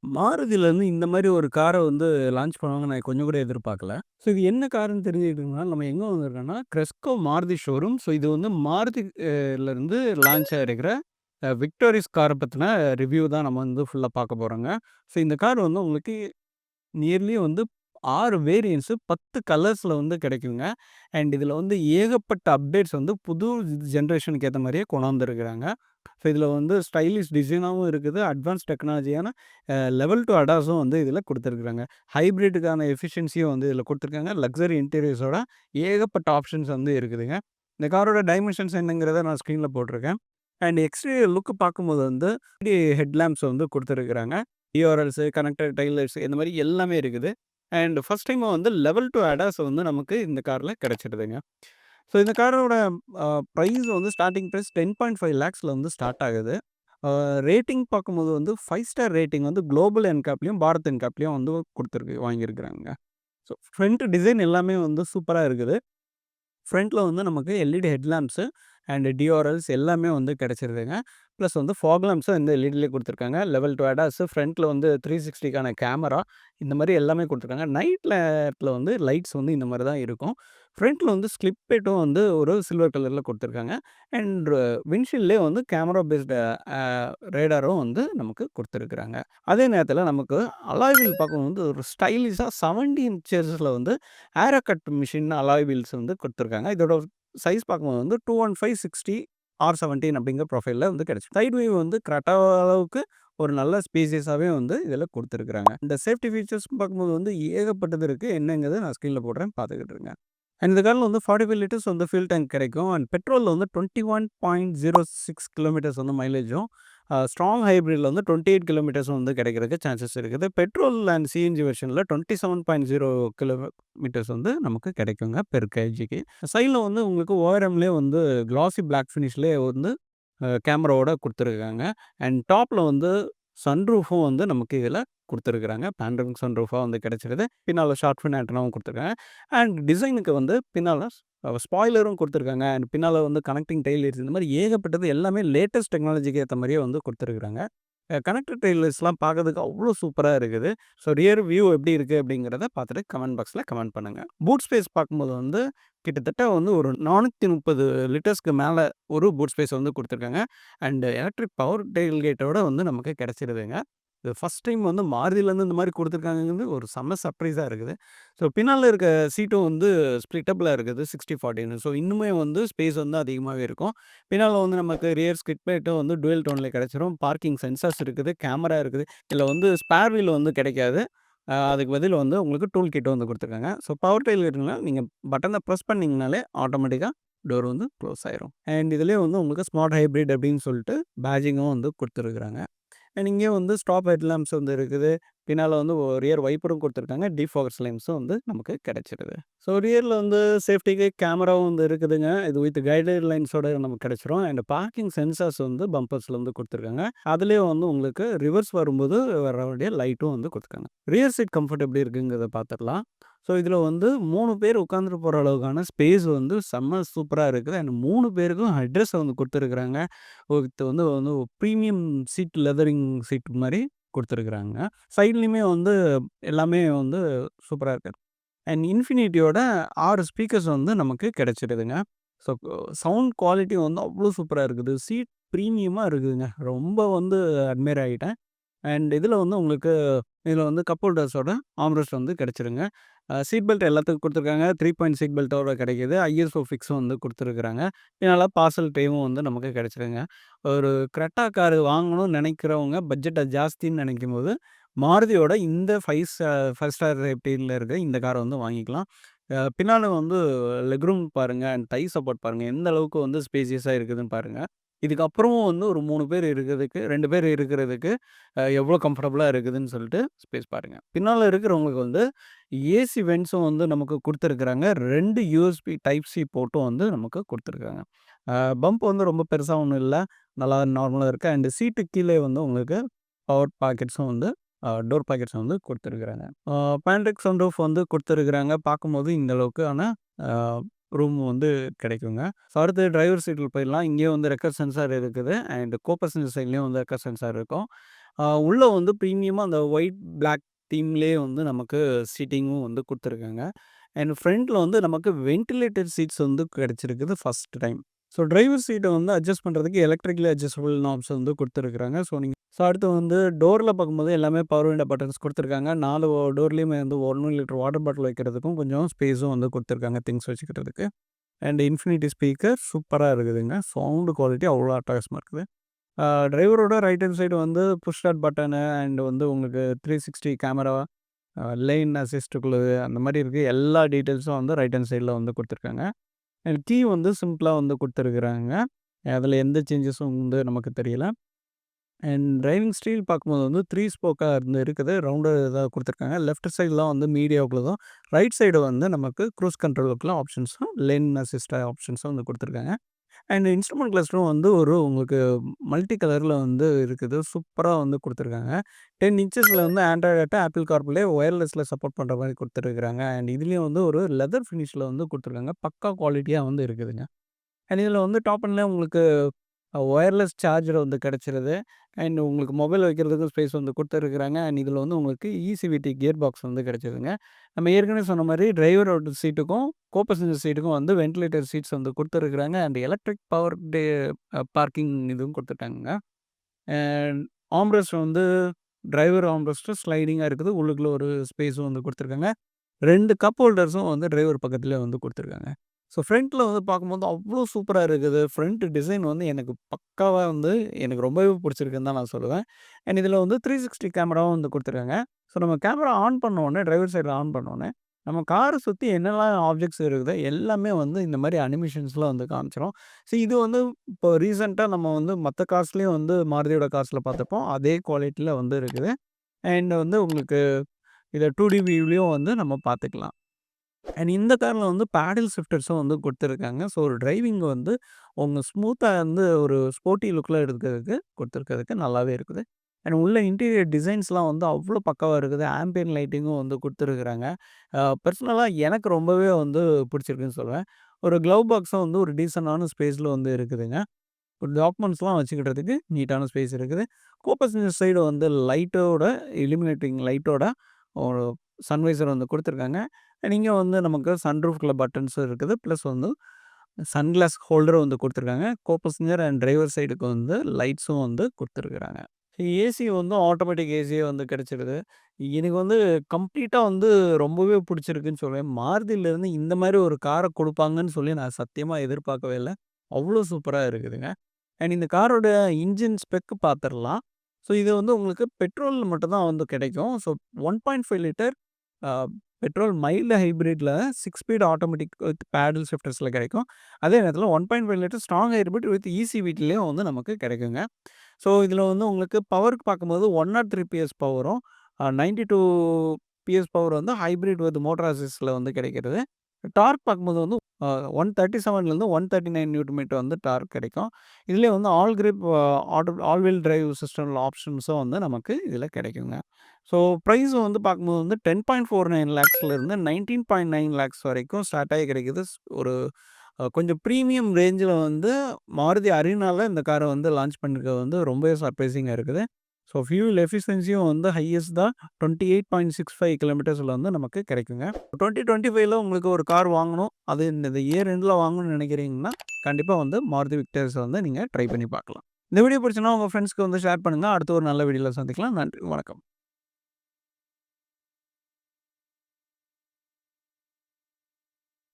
மாருதிலேருந்து இந்த மாரி ஒரு கார வந்து லான்ச் பண்ணுவாங்கன்னு நான் கொஞ்சம் கூட எதிர்பார்க்கல. ஸோ இது என்ன காருன்னு தெரிஞ்சுக்கிட்டோம்னா, நம்ம எங்க வந்திருக்கோம்னா, கிரெஸ்கோ மாருதி ஷோரூம். ஸோ இது வந்து மாருதி லேருந்து லான்ச் ஆயிருக்கிற விக்டோரிஸ் கார பத்தின ரிவ்யூ தான் நம்ம வந்து ஃபுல்லா பார்க்க போறோங்க. ஸோ இந்த கார் வந்து உங்களுக்கு நியர்லி வந்து 6 வேரியண்ட்ஸு 10 கலர்ஸ்ல வந்து கிடைக்குங்க. அண்ட் இதில வந்து ஏகப்பட்ட அப்டேட்ஸ் வந்து புது ஜெனரேஷனுக்கு ஏத்த மாரியே கொண்டாந்துருக்காங்க. ஸோ இதில வந்து ஸ்டைலிஷ் டிசைனாவும் இருக்குது. அட்வான்ஸ் டெக்னாலஜியான லெவல் 2 அடாஸும் வந்து இதில குடுத்துருக்காங்க. ஹைபிரிட்டுக்கான எஃபிஷியன்சியும் வந்து இதில குடுத்துருக்காங்க. லக்ஸரி இன்டீரியர்ஸோட ஏகப்பட்ட ஆப்ஷன்ஸ் வந்து இருக்குதுங்க. இந்த காரோட டைமென்ஷன்ஸ் என்னங்கிறத நான் ஸ்க்ரீன்ல போட்டிருக்கேன். அண்ட் எக்ஸ்டீரியர் லுக் பார்க்கும்போது வந்து ஹெட் லேம்ப்ஸ் வந்து குடுத்துருக்காங்க. டிஆர்எல்ஸு, கனெக்டட் டெய்லர்ஸ் இந்த மாரி எல்லாமே இருக்குது. அண்ட் ஃபர்ஸ்ட் டைமா வந்து லெவல் 2 அடாஸ் வந்து நமக்கு இந்த கார்ல கிடைச்சிடுதுங்க. ஸோ இந்த காரோட அ பிரைஸ் வந்து ஸ்டார்ட்டிங் பிரைஸ் 10.5 லேக்ஸ்ல வந்து ஸ்டார்ட் ஆகுது. ரேட்டிங் பார்க்கும்போது வந்து 5 ஸ்டார் ரேட்டிங் வந்து குளோபல் என்கேப்லயும், பாரத் என்கேப்லயும் வந்து வாங்கியிருக்கிறாங்க. ஸோ ஃப்ரண்ட் டிசைன் எல்லாமே வந்து சூப்பரா இருக்குது. ஃப்ரண்ட்ல வந்து நமக்கு LED head lamps and DRLs எல்லாமே வந்து கிடைச்சிருதுங்க. ப்ளஸ் வந்து ஃபாக் லேம்ப்ஸும் இந்த எல்இடிலே குடுத்துருக்காங்க. லெவல் 2 அடாஸு, ஃப்ரண்ட்ல வந்து 360க்கான கேமரா இந்த மாரி எல்லாமே குடுத்துருக்காங்க. நைட் நேரத்தில வந்து லைட்ஸ் வந்து இந்த மாரி தான் இருக்கும். ஃப்ரண்ட்ல வந்து ஸ்லிப் லைட்டும் வந்து ஒரு சில்வர் கலர்ல குடுத்துருக்காங்க. அண்ட் விண்ட்ஷீல்ட்லேயே வந்து கேமரா பேஸ்டு அ ரேடாரும் வந்து நமக்கு குடுத்துருக்காங்க. அதே நேரத்தில நமக்கு அலாய் வீல் பார்க்கும்போது ஒரு ஸ்டைலிஷா 70 இன்ச்சஸ்ல வந்து aero cut machine alloy wheels வந்து குடுத்துருக்காங்க. இதோட சைஸ் பார்க்கும்போது வந்து 215/60 R17 அப்படிங்கிற ப்ரொஃபைல்ல வந்து கிடைக்கும். சைட் வியூ வந்து கரெக்ட்டா அளவுக்கு ஒரு நல்ல ஸ்பேசியஸாவே வந்து இதில குடுத்துருக்காங்க. இந்த சேஃப்டி ஃபீச்சர்ஸ் பார்க்கும்போது வந்து ஏகப்பட்டது இருக்கு. என்னங்கிறத நான் ஸ்க்ரீன்ல போடுறேன் பார்த்துக்கிட்டு இருங்க. அண்ட் இந்த கார்ல வந்து 45 லிட்டர்ஸ் வந்து ஃபியூல் டேங்க் கிடைக்கும். அண்ட் பெட்ரோல்ல வந்து 21.06 கிலோமீட்டர்ஸ் வந்து மைலேஜும், ஸ்ட்ராங் ஹைப்ரிட்ல வந்து 28 கிலோமீட்டர்ஸ் வந்து கிடைக்கிறதுக்கு சான்சஸ் இருக்குது. பெட்ரோல் அண்ட் சிஎன்ஜி வெர்ஷன்ல 27.0 கிலோமீட்டர்ஸ் வந்து நமக்கு கிடைக்குங்க பெர் கேஜிக்கு. சைட்ல வந்து உங்களுக்கு ஓஆர்எம்லேயே வந்து கிளாசி பிளாக் ஃபினிஷ்லேயே வந்து கேமராவோட குடுத்துருக்காங்க. அண்ட் டாப்ல வந்து சன்ரூஃபும் வந்து நமக்கு இதில குடுத்துருக்காங்க. பேனோரமிக் சன்ரூஃபா வந்து கிடைச்சிருது. பின்னால ஷார்க் ஃபின் ஆண்டனாவும் குடுத்துருக்காங்க. அண்ட் டிசைனுக்கு வந்து பின்னால ஸ்பாய்லரும் குடுத்துருக்காங்க. அண்ட் பின்னால வந்து கனெக்டிங் டெயில் லைட்ஸ் இந்த மாரி ஏகப்பட்டது எல்லாமே லேட்டஸ்ட் டெக்னாலஜிக்கு ஏத்த மாரியே வந்து குடுத்துருக்காங்க. கனெக்டட் டெயில் லைட்ஸ்லாம் பார்க்கறதுக்கு அவ்ளோ சூப்பரா இருக்குது. ஸோ ரியர் வியூ எப்படி இருக்கு அப்படிங்கிறத பார்த்துட்டு கமெண்ட் பாக்ஸ்ல கமெண்ட் பண்ணுங்க. பூட் ஸ்பேஸ் பார்க்கும்போது வந்து கிட்டத்தட்ட வந்து ஒரு 430 லிட்டர்ஸ்க்கு மேல ஒரு பூட் ஸ்பேஸ் வந்து குடுத்துருக்காங்க. அண்ட் எலக்ட்ரிக் பவர் டெயில் கேட்டோட வந்து நமக்கு கிடைச்சிருதுங்க. இது ஃபர்ஸ்ட் டைம் வந்து மாருதிலேருந்து இந்த மாரி குடுத்துருக்காங்கங்கிறது ஒரு செம்ம சர்ப்ரைஸா இருக்குது. ஸோ பின்னால இருக்க சீட்டும் வந்து ஸ்ப்ளிட்டபிளா இருக்குது 60/40ன்னு. ஸோ இன்னுமே வந்து ஸ்பேஸ் வந்து அதிகமாவே இருக்கும். பின்னால வந்து நமக்கு ரியர் ஸ்கிட் பிளேட்டும் வந்து டூயல் டோன்ல கிடைச்சிரும். பார்க்கிங் சென்சார்ஸ் இருக்குது, கேமரா இருக்குது. இதில வந்து ஸ்பேர் வீல் வந்து கிடைக்காது. அதுக்கு பதில் வந்து உங்களுக்கு டூல் கிட் வந்து குடுத்துருக்காங்க. ஸோ பவர் டெயில் கேட்னா நீங்க பட்டன பிரஸ் பண்ணீங்கனாலே ஆட்டோமேட்டிக்கா டோர் வந்து க்ளோஸ் ஆயிரும். அண்ட் இதிலேயே வந்து உங்களுக்கு ஸ்மார்ட் ஹைப்ரிட் அப்படின்னு சொல்லிட்டு பேட்ஜிங்கும் வந்து குடுத்துருக்காங்க. அண்ட் இங்கேயும் வந்து ஸ்டாப் ஹெட் லேம்ப்ஸ் வந்து இருக்குது. பின்னால வந்து ரியர் வைப்பரும் குடுத்துருக்காங்க. டிஃபாகர்ஸ் லைன்ஸும் வந்து நமக்கு கிடைச்சிருது. ஸோ ரியர்ல வந்து சேஃப்டிக்கு கேமராவும் வந்து இருக்குதுங்க. இது வித் கைடட் லைன்ஸோட நமக்கு கிடைச்சிரும். அண்ட் பார்க்கிங் சென்சார்ஸ் வந்து பம்பர்ஸ்ல வந்து குடுத்துருக்காங்க. அதுலயும் வந்து உங்களுக்கு ரிவர்ஸ் வரும்போது வர வேண்டிய லைட்டும் வந்து குடுத்துருக்காங்க. ரியர் சீட் கம்ஃபர்ட் எப்படி இருக்குங்கிறத பார்த்துடலாம். ஸோ இதில வந்து 3 பேர் உட்காந்துட்டு போற அளவுக்கான ஸ்பேஸ் வந்து செம்ம சூப்பரா இருக்குது. அண்ட் 3 பேருக்கும் ஹெட்ரெஸ்ட் வந்து குடுத்துருக்காங்க. வித் வந்து வந்து பிரீமியம் சீட் லெதரிங் சீட் மாரி குடுத்துருக்காங்க. சைட்லயுமே வந்து எல்லாமே வந்து சூப்பரா இருக்கு. அண்ட் இன்ஃபினிட்டியோட 6 ஸ்பீக்கர்ஸ் வந்து நமக்கு கிடைச்சிடுதுங்க. ஸோ சவுண்ட் குவாலிட்டி வந்து அவ்ளோ சூப்பரா இருக்குது. சீட் பிரீமியமா இருக்குதுங்க. ரொம்ப வந்து அட்மையர் ஆயிட்டேன். அண்ட் இதில வந்து உங்களுக்கு இதில வந்து கப் ஹோல்டர்ஸோட ஆர்ம்ரெஸ்ட் வந்து கிடைச்சிருங்க. சீட் பெல்ட் எல்லாத்துக்கும் குடுத்துருக்காங்க. 3 பாயிண்ட் சீட் பெல்ட்டோட கிடைக்குது. ஐஎஸ்ஓ ஃபிக்ஸும் வந்து குடுத்துருக்காங்க. இதனால பார்சல் ட்ரேவும் வந்து நமக்கு கிடைச்சிருங்க. ஒரு கிரெட்டா கார் வாங்கணும்னு நினைக்கிறவங்க பட்ஜெட் ஜாஸ்தின்னு நினைக்கும்போது, மாருதியோட இந்த 5 ஸ்டார் ரேட்டிங்ல இருக்க இந்த கார வந்து வாங்கிக்கலாம். பின்னால வந்து லெக் ரூம் பாருங்க அண்ட் தை சப்போர்ட் பாருங்க. எந்த அளவுக்கு வந்து ஸ்பேசியஸா இருக்குதுன்னு பாருங்க. இதுக்கப்புறமும் வந்து ஒரு 3 பேர் இருக்கிறதுக்கு 2 பேர் இருக்கிறதுக்கு எவ்வளோ கம்ஃபர்டபுளா இருக்குதுன்னு சொல்லிட்டு ஸ்பேஸ் பாருங்க. பின்னால இருக்கிறவங்களுக்கு வந்து ஏசி வென்ட்ஸும் வந்து நமக்கு குடுத்துருக்காங்க. 2 யூஎஸ்பி டைப் சி போர்ட்டும் வந்து நமக்கு குடுத்துருக்காங்க. பம்ப் வந்து ரொம்ப பெருசா ஒண்ணும் இல்ல. நல்லா நார்மலா இருக்கு. அண்ட் சீட்டுக்கு கீழே வந்து உங்களுக்கு பவர் பாக்கெட்ஸும் வந்து டோர் பாக்கெட்ஸும் வந்து குடுத்துருக்காங்க. பேனரிக் சன்ரூஃப் வந்து குடுத்துருக்காங்க. பார்க்கும்போது இந்த அளவுக்கான அ ரூம் வந்து கிடைக்குங்க. ஸோ அடுத்து டிரைவர் சீட்ல போயிடலாம். இங்கேயும் வந்து ரெக்கர் சென்சார் இருக்குது. அண்ட் கோ பேசஞ்சர் சைட்லயும் வந்து ரெக்கர் சென்சார் இருக்கும். உள்ள வந்து ப்ரீமியமா அந்த ஒயிட், பிளாக் தீம்லயே வந்து நமக்கு சீட்டிங்கும் வந்து குடுத்துருக்காங்க. அண்ட் ஃப்ரண்ட்ல வந்து நமக்கு வென்டிலேட்டட் சீட்ஸ் வந்து கிடைச்சிருக்குது ஃபர்ஸ்ட் டைம். ஸோ டிரைவர் சீட்ட வந்து அட்ஜஸ்ட் பண்றதுக்கு எலக்ட்ரிக்கலி அட்ஜஸ்டபிள் நாப்ஸ் வந்து குடுத்துருக்காங்க. அடுத்து வந்து டோர்ல பார்க்கும்போது எல்லாமே பவர் விண்டோ பட்டன்ஸ் குடுத்துருக்காங்க. 4 டோர்லயுமே வந்து 1 லிட்டர் வாட்டர் பாட்டில் வைக்கிறதுக்கும் கொஞ்சம் ஸ்பேஸும் வந்து குடுத்துருக்காங்க திங்ஸ் வச்சுக்கிறதுக்கு. அண்ட் இன்ஃபினிட்டி ஸ்பீக்கர் சூப்பரா இருக்குதுங்க. சவுண்ட் குவாலிட்டி அவ்வளோ அட்டகாசமா இருக்குது. டிரைவரோட ரைட் ஹேண்ட் சைடு வந்து புஷ் ஸ்டார்ட் பட்டனு அண்ட் வந்து உங்களுக்கு 360 கேமரா, லேன் அசிஸ்ட்டுக்குள்ளது அந்த மாரி இருக்கு. எல்லா டீட்டெயில்ஸும் வந்து ரைட் ஹேண்ட் சைட்ல வந்து குடுத்துருக்காங்க. அண்ட் கீ வந்து சிம்பிளா வந்து குடுத்துருக்குறாங்க. அதில எந்த சேஞ்சஸும் வந்து நமக்கு தெரியல. அண்ட் டிரைவிங் ஸ்டைல் பார்க்கும்போது வந்து 3 ஸ்போக்கா வந்து இருக்குது. ரவுண்டட் இதா குடுத்துருக்காங்க. லெஃப்ட் சைட்லாம் வந்து மீடியாவுக்குள்ளதும், ரைட் சைடு வந்து நமக்கு க்ரூஸ் கண்ட்ரோலுக்குலாம் ஆப்ஷன்ஸும், லேன் அசிஸ்ட் ஆப்ஷன்ஸும் வந்து குடுத்துருக்காங்க. அண்ட் இன்ஸ்ட்ருமென்ட் கிளஸ்டரும் வந்து ஒரு உங்களுக்கு மல்டி கலர்ல வந்து இருக்குது. சூப்பரா வந்து குடுத்துருக்காங்க. 10 இன்ச்சஸ்ல வந்து ஆண்ட்ராய்ட் ஆட்டோ, ஆப்பிள் கார்ப்ளே ஒயர்லெஸ்ல சப்போர்ட் பண்ற மாரி குடுத்துருக்காங்க. அண்ட் இதுலயும் வந்து ஒரு லெதர் ஃபினிஷ்ல வந்து குடுத்துருக்காங்க. பக்கா குவாலிட்டியா வந்து இருக்குதுங்க. அண்ட் இதில வந்து டாப் எண்ட்ல உங்களுக்கு ஒயர்லெஸ் சார்ஜர் வந்து கிடைச்சிருது. அண்ட் உங்களுக்கு மொபைல் வைக்கிறதுக்கும் ஸ்பேஸ் வந்து குடுத்துருக்காங்க. அண்ட் இதில வந்து உங்களுக்கு ஈசிவிடி கியர் பாக்ஸ் வந்து கிடைச்சதுங்க. நம்ம ஏற்கனவே சொன்ன மாரி டிரைவரோட சீட்டுக்கும், கோ பேசஞ்சர் சீட்டுக்கும் வந்து வென்டிலேட்டர் சீட்ஸ் வந்து குடுத்துருக்காங்க. அண்ட் எலக்ட்ரிக் பவர் பார்க்கிங் இதுவும் குடுத்துட்டாங்கங்க. அண்ட் ஆர்ம்ரெஸ்ட் வந்து டிரைவர் ஆர்ம்ரெஸ்ட்டும் ஸ்லைடிங்கா இருக்குது. உள்ளுக்குள்ள ஒரு ஸ்பேஸும் வந்து குடுத்துருக்காங்க. 2 கப் ஹோல்டர்ஸும் வந்து டிரைவர் பக்கத்திலேயே வந்து குடுத்துருக்காங்க. ஸோ ஃப்ரண்ட்ல வந்து பார்க்கும்போது அவ்ளோ சூப்பரா இருக்குது. ஃப்ரண்ட் டிசைன் வந்து எனக்கு பக்காவா வந்து எனக்கு ரொம்பவே பிடிச்சிருக்குன்னு தான் நான் சொல்லுவேன். அண்ட் இதில வந்து 360 கேமராவும் வந்து குடுத்துருக்காங்க. ஸோ நம்ம கேமரா ஆன் பண்ண உடனே டிரைவர் சைட்ல ஆன் பண்ண உடனே, நம்ம கார சுத்தி என்னலாம் ஆப்ஜெக்ட்ஸ் இருக்குதோ எல்லாமே வந்து இந்த மாரி அனிமேஷன்ஸ்ல வந்து காமிச்சிரும். இது வந்து இப்போ ரீசென்ட்டா நம்ம வந்து மத்த கார்ஸ்லயும் வந்து மாருதியோட கார்ஸ்ல பார்த்துருப்போம். அதே குவாலிட்டில வந்து இருக்குது. அண்ட் வந்து உங்களுக்கு இத 2டி வியூலயும் வந்து நம்ம பார்த்துக்கலாம். அண்ட் இந்த கார்ல வந்து பேடில் ஷிஃப்டர்ஸும் வந்து குடுத்துருக்காங்க. ஸோ ஒரு டிரைவிங் வந்து உங்க ஸ்மூத்தா வந்து ஒரு ஸ்போர்ட்டி லுக்ல குடுத்துருக்கிறதுக்கு நல்லாவே இருக்குது. அண்ட் உள்ள இன்டீரியர் டிசைன்ஸ்லாம் வந்து அவ்ளோ பக்காவா இருக்குது. ஆம்பியன்ட் லைட்டிங்கும் வந்து குடுத்துருக்காங்க. பெர்சனலா எனக்கு ரொம்பவே வந்து பிடிச்சிருக்குன்னு சொல்லுவேன். ஒரு க்ளவ் பாக்ஸும் வந்து ஒரு டீசென்ட்டான ஸ்பேஸ்ல வந்து இருக்குதுங்க. ஒரு டாக்குமெண்ட்ஸ்லாம் வச்சுக்கிட்டதுக்கு நீட்டான ஸ்பேஸ் இருக்குது. கோ பேசஞ்சர் சைடு வந்து லைட்டோட இல்லுமினேட்டிங் லைட்டோட ஒரு சன்வைசர் வந்து குடுத்துருக்காங்க. இங்க வந்து நமக்கு சன்ரூஃப்குள்ள பட்டன்ஸும் இருக்குது. ப்ளஸ் வந்து சன்கிளாஸ் ஹோல்டரும் வந்து குடுத்துருக்காங்க. கோ பேசஞ்சர் அண்ட் டிரைவர் சைடுக்கு வந்து லைட்ஸும் வந்து குடுத்துருக்காங்க. ஏசி வந்து ஆட்டோமேட்டிக் ஏசியே வந்து கிடைச்சிருது. எனக்கு வந்து கம்ப்ளீட்டா வந்து ரொம்பவே பிடிச்சிருக்குன்னு சொல்லுவேன். மாருதிலருந்து இந்த மாரி ஒரு கார குடுப்பாங்கன்னு சொல்லி நான் சத்தியமா எதிர்பார்க்கவே இல்ல. அவ்ளோ சூப்பரா இருக்குதுங்க. அண்ட் இந்த காரோட இன்ஜின் ஸ்பெக் பார்த்துரலாம். இது வந்து உங்களுக்கு பெட்ரோல்ல மட்டும் தான் வந்து கிடைக்கும். 1.5 லிட்டர் அ பெட்ரோல் மைல்டு ஹைபிரிட்ல 6 ஸ்பீட் ஆட்டோமேட்டிக் வித் பேடல் ஷிஃப்டர்ஸ்ல கிடைக்கும். அதே நேரத்தில 1.5 லிட்டர் ஸ்ட்ராங் ஹைபிரிட் வித் ஈசிவிடிலயும் வந்து நமக்கு கிடைக்குங்க. இதில வந்து உங்களுக்கு பவர்க்கு பார்க்கும்போது 103 பிஎஸ் பவரும், 92 பிஎஸ் பவர் வந்து ஹைபிரிட் வித் மோட்டார் அசிஸ்ட்ல வந்து கிடைக்கிறது. டார்க் பார்க்கும்போது வந்து 137லேருந்து 139 நியூட்டன் மீட்டர் வந்து டார்க் கிடைக்கும். இதுலயே வந்து all grip all wheel drive சிஸ்டம்ல ஆப்ஷன்ஸும் வந்து நமக்கு இதில கிடைக்குங்க. ஸோ பிரைஸ் வந்து பார்க்கும்போது வந்து 10.49 லேக்ஸ்லேருந்து 19.9 லேக்ஸ் வரைக்கும் ஸ்டார்ட் ஆகி கிடைக்குது. ஒரு கொஞ்சம் ப்ரீமியம் ரேஞ்சில வந்து மாருதி அரினால இந்த கார வந்து லான்ச் பண்ணியிருக்கிறது வந்து ரொம்பவே சர்ப்ரைசிங்கா இருக்குது. ஃபியூல் எஃபிஷியன்சியும் வந்து ஹையஸ்ட் தான் 28.65 கிலோமீட்டர்ஸ்ல வந்து நமக்கு கிடைக்குங்க. 2025ல உங்களுக்கு ஒரு கார் வாங்கணும். அது இந்த இயர் எண்ட்ல வாங்கணும்னு நினைக்கிறீங்கன்னா, கண்டிப்பா வந்து மாருதி விக்டர்ஸ வந்து நீங்க ட்ரை பண்ணி பார்க்கலாம். இந்த வீடியோ பிடிச்சுன்னா உங்க ஃப்ரெண்ட்ஸ்க்கு வந்து ஷேர் பண்ணுங்க. அடுத்த ஒரு நல்ல வீடியோல சந்திக்கலாம். நன்றி, வணக்கம்.